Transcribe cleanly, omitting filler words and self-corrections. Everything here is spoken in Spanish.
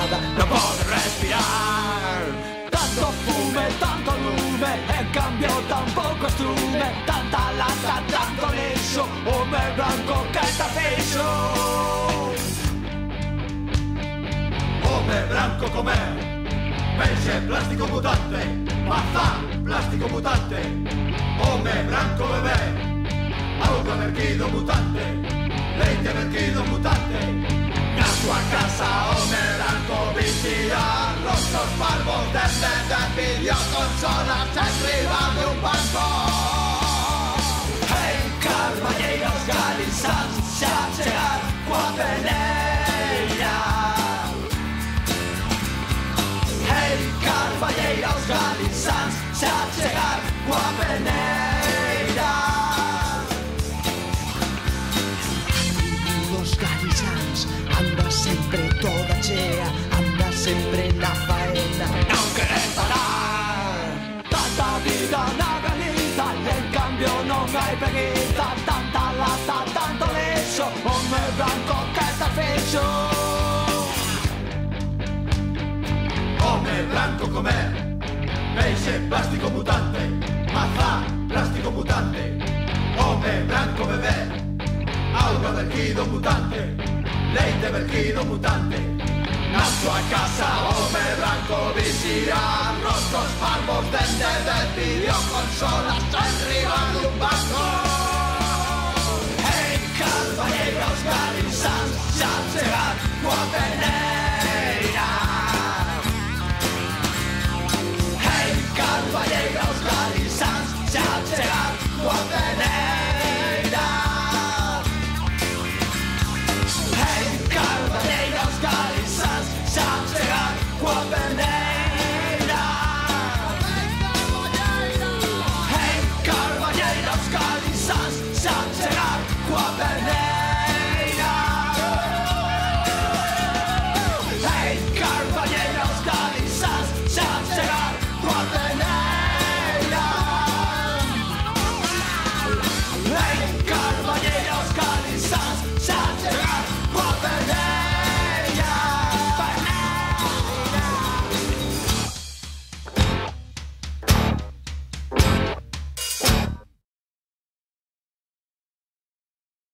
nada, no poder respirar. Tanto fume, tanto lume, en cambio tampoco estume. Tanta lata, tanto lixo, home branco que está fixo. Home branco comer, peixe plástico mutante, mazán plástico mutante. Home branco beber, auga verquido mutante, leite verquido mutante. Na súa casa home branco vixiar rostros parvos desde de videoconsolas enriba de un banco. Hey, carballeiros galisans, xa chegar coa peleira. Hey, carballeiros galisans, xa chegar coa peleira. Os galisans anda sempre toda chea, anda sempre na faena, non quere parar. Tanta vida na Galiza e en cambio non hai preguiza. Tanta lata, tanto lixo, home branco que está fixo. Home branco comer, peixe plástico mutante, mazán plástico mutante. Home branco beber, auga verquido mutante, leite verquido mutante. Na súa casa home branco vixiar rostros parvos dende de videoconsolas enriba dun banco.